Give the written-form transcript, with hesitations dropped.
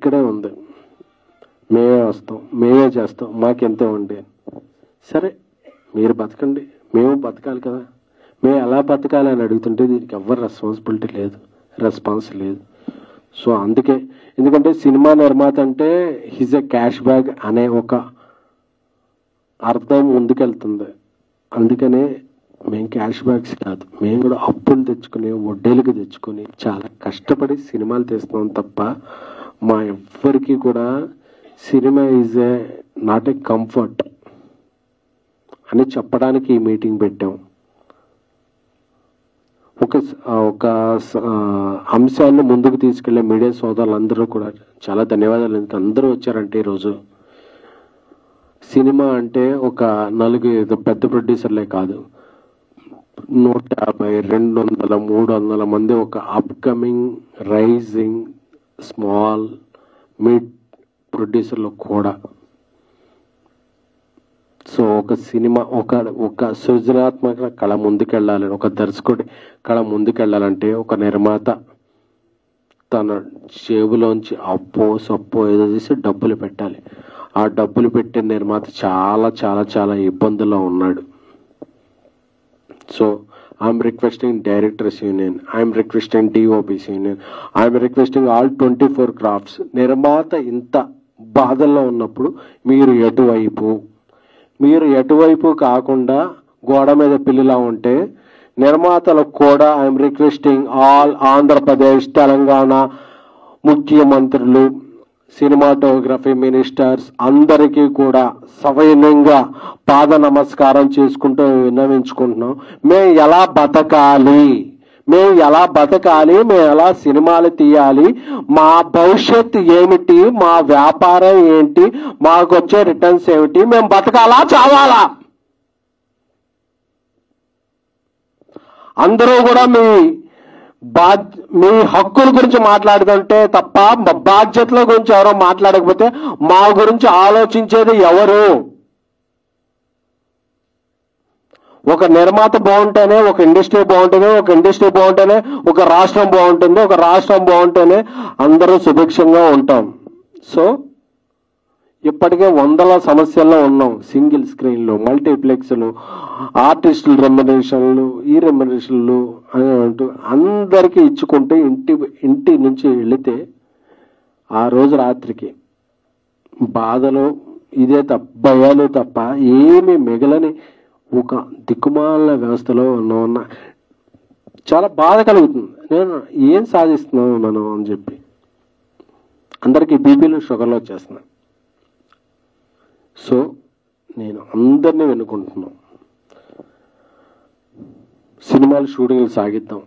ఇక్కడే ఉంది, మేమే వస్తాం, మేమే చేస్తాం, మాకెంత ఉండి. సరే మీరు బతకండి, మేము బతకాలి కదా. మేము ఎలా బతకాలి అని అడుగుతుంటే దీనికి ఎవరు రెస్పాన్సిబిలిటీ లేదు, రెస్పాన్స్ లేదు. సో అందుకే, ఎందుకంటే సినిమా నిర్మాత అంటే హిజ్ ఎ క్యాష్ బ్యాగ్ అనే ఒక అర్థం ముందుకెళ్తుంది. అందుకనే మేము క్యాష్ బ్యాగ్స్ కాదు, మేము కూడా అప్పులు తెచ్చుకుని వడ్డీలకు తెచ్చుకొని చాలా కష్టపడి సినిమాలు తీస్తున్నాం తప్ప మా ఎవ్వరికి కూడా cinema is a not a comfort అని చెప్పడానికి ఈ మీటింగ్ పెట్టాం. ఒక అంశాన్ని ముందుకు తీసుకెళ్లే మీడియా సోదరులందరూ కూడా చాలా ధన్యవాదాలు. ఎందుకు అందరూ వచ్చారంటే ఈరోజు సినిమా అంటే ఒక 4 పెద్ద ప్రొడ్యూసర్లే కాదు, 150, 200, 300 మంది ఒక అప్కమింగ్ రైజింగ్ స్మాల్ మిడ్ ప్రొడ్యూసర్లు కూడా. సో ఒక సినిమా ఒక సృజనాత్మక కళ ముందుకెళ్ళాలని, ఒక దర్శకుడి కళ ముందుకెళ్ళాలంటే ఒక నిర్మాత తన జేబులోంచి అప్పో సప్పో ఏదో చేసి డబ్బులు పెట్టాలి. ఆ డబ్బులు పెట్టే నిర్మాత చాలా చాలా చాలా ఇబ్బందుల్లో ఉన్నాడు. So I'm requesting directors union, I'm requesting DOPs union, I'm requesting all 24 crafts. నిర్మాత ఇంత బాధల్లో ఉన్నప్పుడు మీరు ఎటువైపు కాకుండా గోడ మీద పిల్లిలా ఉంటే నిర్మాతలకు కూడా I'm requesting all Andhra Pradesh Telangana ముఖ్యమంత్రులు, సినిమాటోగ్రఫీ మినిస్టర్స్ అందరికీ కూడా సవినయంగా పాద నమస్కారం చేసుకుంటూ విన్నవించుకుంటున్నాం. మేము ఎలా బతకాలి, మేము ఎలా సినిమాలు తీయాలి, మా భవిష్యత్తు ఏమిటి, మా వ్యాపారం ఏంటి, మాకు వచ్చే రిటర్న్స్ ఏమిటి, మేము బతకాలా చావాలా? అందరూ కూడా మీ హక్కుల గురించి మాట్లాడుతుంటే తప్ప బాధ్యతల గురించి ఎవరో మాట్లాడకపోతే మా గురించి ఆలోచించేది ఎవరు? ఒక నిర్మాత బాగుంటేనే ఒక ఇండస్ట్రీ బాగుంటుంది, ఒక ఇండస్ట్రీ బాగుంటేనే ఒక రాష్ట్రం బాగుంటుంది, ఒక రాష్ట్రం బాగుంటేనే అందరూ సుభిక్షంగా ఉంటాం. సో ఇప్పటికే 100 సమస్యల్లో ఉన్నాం. సింగిల్ స్క్రీన్లు, మల్టీప్లెక్స్లు, ఆర్టిస్టుల రెమ్యునరేషన్లు, ఈ రెమ్యునరేషన్లు అని అంటూ అందరికీ ఇచ్చుకుంటే ఇంటి నుంచి వెళితే ఆ రోజు రాత్రికి బాధలు ఇదే భయాలు తప్ప ఏమీ మిగలని ఒక దిక్కుమాల వ్యవస్థలో ఉన్న చాలా బాధ కలుగుతుంది. నేను ఏం సాధిస్తున్నాను మనం అని చెప్పి అందరికీ బీపీలు షుగర్లు వచ్చేస్తున్నాను. సో నేను అందరినీ వెనుకుంటున్నాను, సినిమాలు షూటింగ్లు సాగిద్దాం.